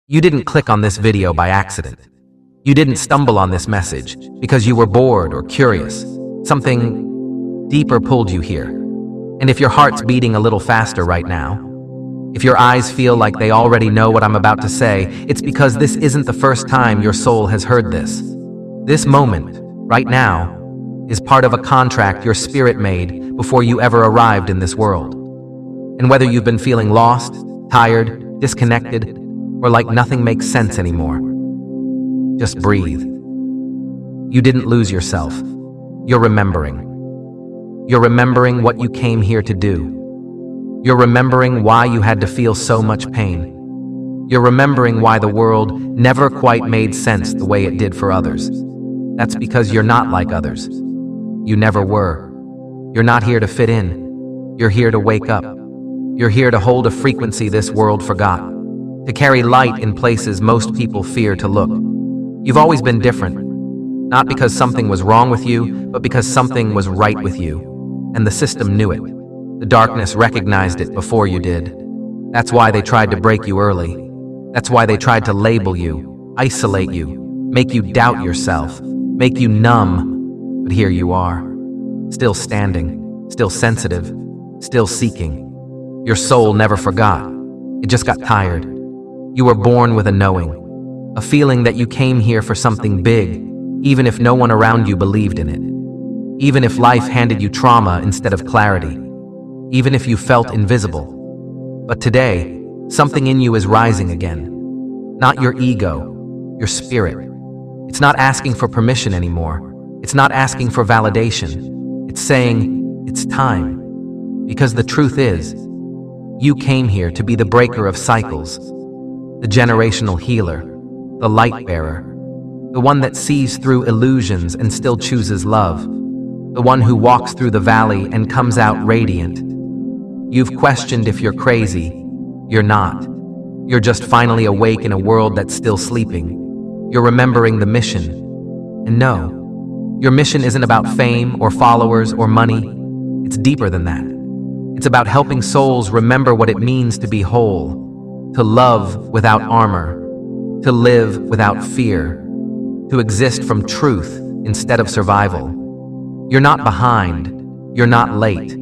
You didn't click on this video by accident. You didn't stumble on this message because you were bored or curious. Something deeper pulled you here. And if your heart's beating a little faster right now, if your eyes feel like they already know what I'm about to say, it's because this isn't the first time your soul has heard this. This moment, right now, is part of a contract your spirit made before you ever arrived in this world. And whether you've been feeling lost, tired, disconnected, or like nothing makes sense anymore, just breathe. You didn't lose yourself. You're remembering. You're remembering what you came here to do. You're remembering why you had to feel so much pain. You're remembering why the world never quite made sense the way it did for others. That's because you're not like others. You never were. You're not here to fit in. You're here to wake up. You're here to hold a frequency this world forgot, to carry light in places most people fear to look. You've always been different, not because something was wrong with you, but because something was right with you, and the system knew it. The darkness recognized it before you did. That's why they tried to break you early. That's why they tried to label you, isolate you, make you doubt yourself, make you numb. But here you are, still standing, still sensitive, still seeking. Your soul never forgot. It just got tired. You were born with a knowing, a feeling that you came here for something big, even if no one around you believed in it. Even if life handed you trauma instead of clarity. Even if you felt invisible. But today, something in you is rising again. Not your ego, your spirit. It's not asking for permission anymore. It's not asking for validation. It's saying, it's time. Because the truth is, you came here to be the breaker of cycles, the generational healer, the light bearer, the one that sees through illusions and still chooses love, the one who walks through the valley and comes out radiant. You've questioned if you're crazy. You're not. You're just finally awake in a world that's still sleeping. You're remembering the mission. And no, your mission isn't about fame or followers or money. It's deeper than that. It's about helping souls remember what it means to be whole, to love without armor, to live without fear, to exist from truth instead of survival. You're not behind. You're not late.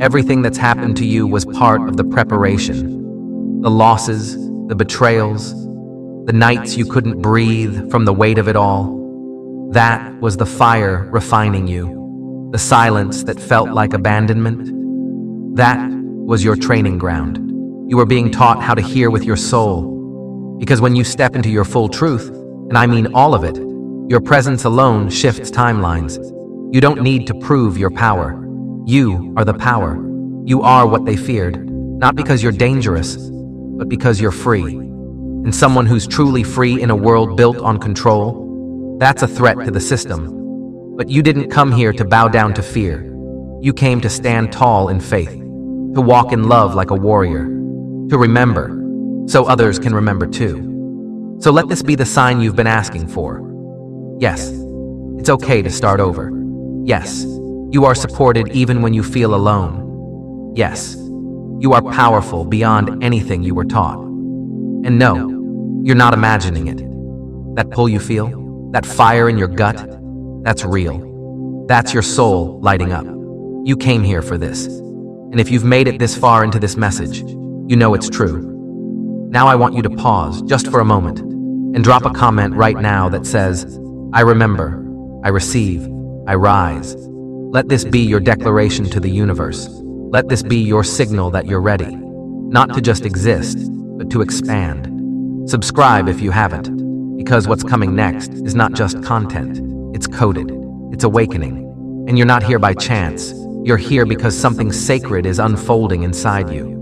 Everything that's happened to you was part of the preparation. The losses, the betrayals, the nights you couldn't breathe from the weight of it all. That was the fire refining you. The silence that felt like abandonment. That was your training ground. You were being taught how to hear with your soul. Because when you step into your full truth, and I mean all of it, your presence alone shifts timelines. You don't need to prove your power. You are the power. You are what they feared, not because you're dangerous, but because you're free. And someone who's truly free in a world built on control, that's a threat to the system. But you didn't come here to bow down to fear. You came to stand tall in faith, to walk in love like a warrior, to remember, so others can remember too. So let this be the sign you've been asking for. Yes, it's okay to start over. Yes, you are supported even when you feel alone. Yes, you are powerful beyond anything you were taught. And no, you're not imagining it. That pull you feel, that fire in your gut, that's real. That's your soul lighting up. You came here for this. And if you've made it this far into this message, you know it's true. Now I want you to pause just for a moment and drop a comment right now that says, I remember, I receive, I rise. Let this be your declaration to the universe. Let this be your signal that you're ready, not to just exist, but to expand. Subscribe if you haven't, because what's coming next is not just content, it's coded, it's awakening. And you're not here by chance, you're here because something sacred is unfolding inside you.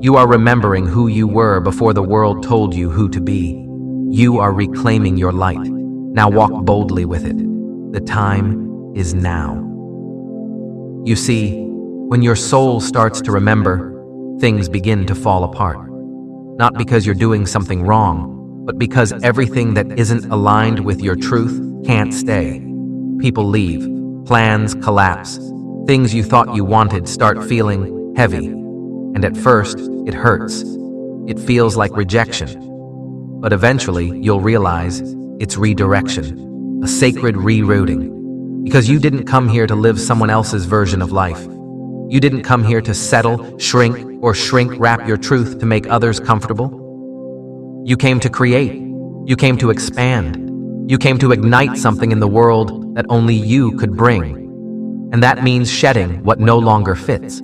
You are remembering who you were before the world told you who to be. You are reclaiming your light. Now walk boldly with it. The time is now. You see, when your soul starts to remember, things begin to fall apart. Not because you're doing something wrong, but because everything that isn't aligned with your truth can't stay. People leave, plans collapse, things you thought you wanted start feeling heavy. And at first, it hurts. It feels like rejection. But eventually, you'll realize it's redirection, a sacred rerouting. Because you didn't come here to live someone else's version of life. You didn't come here to settle, shrink, or shrink-wrap your truth to make others comfortable. You came to create. You came to expand. You came to ignite something in the world that only you could bring. And that means shedding what no longer fits.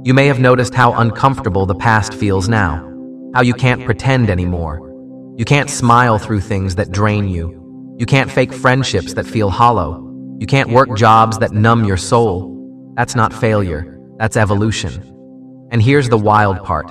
You may have noticed how uncomfortable the past feels now, how you can't pretend anymore. You can't smile through things that drain you. You can't fake friendships that feel hollow. You can't work jobs that numb your soul. That's not failure, that's evolution. And here's the wild part.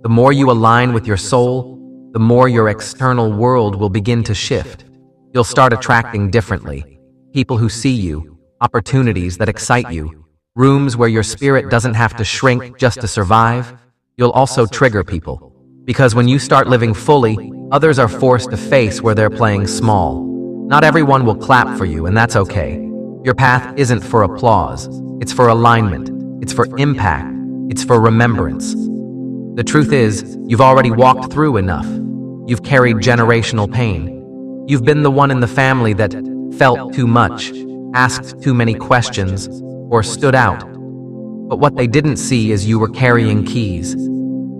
The more you align with your soul, the more your external world will begin to shift. You'll start attracting differently. People who see you, opportunities that excite you, rooms where your spirit doesn't have to shrink just to survive. You'll also trigger people. Because when you start living fully, others are forced to face where they're playing small. Not everyone will clap for you, and that's okay. Your path isn't for applause. It's for alignment. It's for impact. It's for remembrance. The truth is, you've already walked through enough. You've carried generational pain. You've been the one in the family that felt too much, asked too many questions, or stood out. But what they didn't see is you were carrying keys.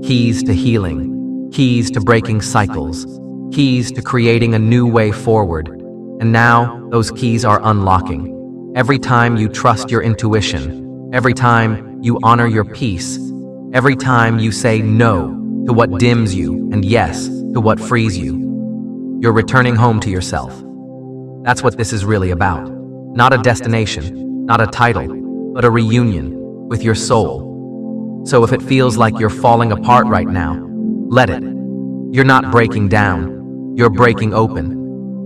Keys to healing. Keys to breaking cycles. Keys to creating a new way forward. And now, those keys are unlocking. Every time you trust your intuition, every time you honor your peace, every time you say no to what dims you and yes to what frees you, you're returning home to yourself. That's what this is really about. Not a destination, not a title, but a reunion with your soul. So if it feels like you're falling apart right now, let it. You're not breaking down, you're breaking open.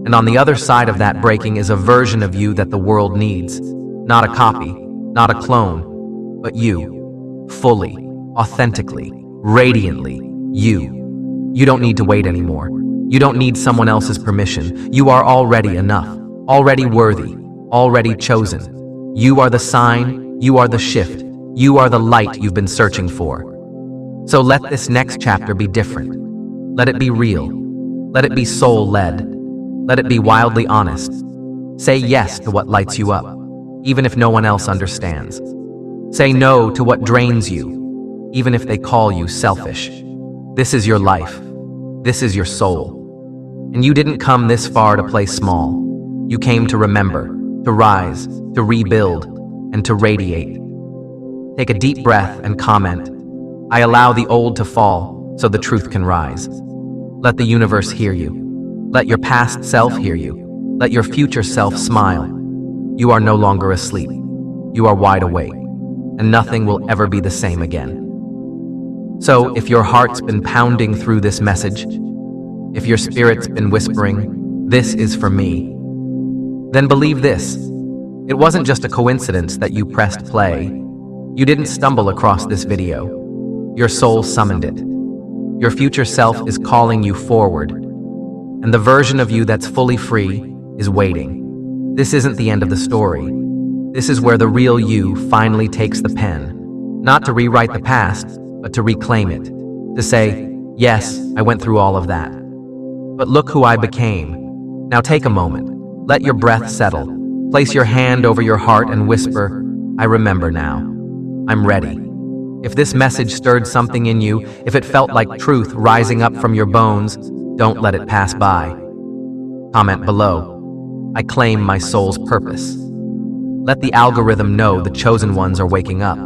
And on the other side of that breaking is a version of you that the world needs. Not a copy, not a clone, but you. Fully, authentically, radiantly, you. You don't need to wait anymore. You don't need someone else's permission. You are already enough, already worthy, already chosen. You are the sign, you are the shift, you are the light you've been searching for. So let this next chapter be different. Let it be real. Let it be soul-led. Let it be wildly honest. Say yes to what lights you up, even if no one else understands. Say no to what drains you, even if they call you selfish. This is your life. This is your soul. And you didn't come this far to play small. You came to remember, to rise, to rebuild, and to radiate. Take a deep breath and comment. I allow the old to fall so the truth can rise. Let the universe hear you. Let your past self hear you. Let your future self smile. You are no longer asleep. You are wide awake, and nothing will ever be the same again. So if your heart's been pounding through this message, if your spirit's been whispering, "This is for me," then believe this. It wasn't just a coincidence that you pressed play. You didn't stumble across this video. Your soul summoned it. Your future self is calling you forward. And the version of you that's fully free is waiting. This isn't the end of the story. This is where the real you finally takes the pen. Not to rewrite the past, but to reclaim it. To say, yes, I went through all of that. But look who I became. Now take a moment. Let your breath settle. Place your hand over your heart and whisper, I remember now. I'm ready. If this message stirred something in you, if it felt like truth rising up from your bones, don't let it pass by. Comment below. I claim my soul's purpose. Let the algorithm know the chosen ones are waking up.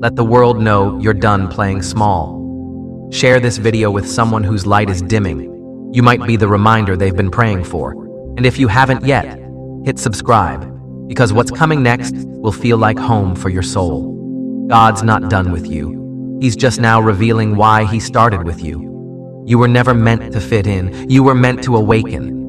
Let the world know you're done playing small. Share this video with someone whose light is dimming. You might be the reminder they've been praying for. And if you haven't yet, hit subscribe, because what's coming next will feel like home for your soul. God's not done with you. He's just now revealing why he started with you. You were never meant to fit in. You were meant to awaken,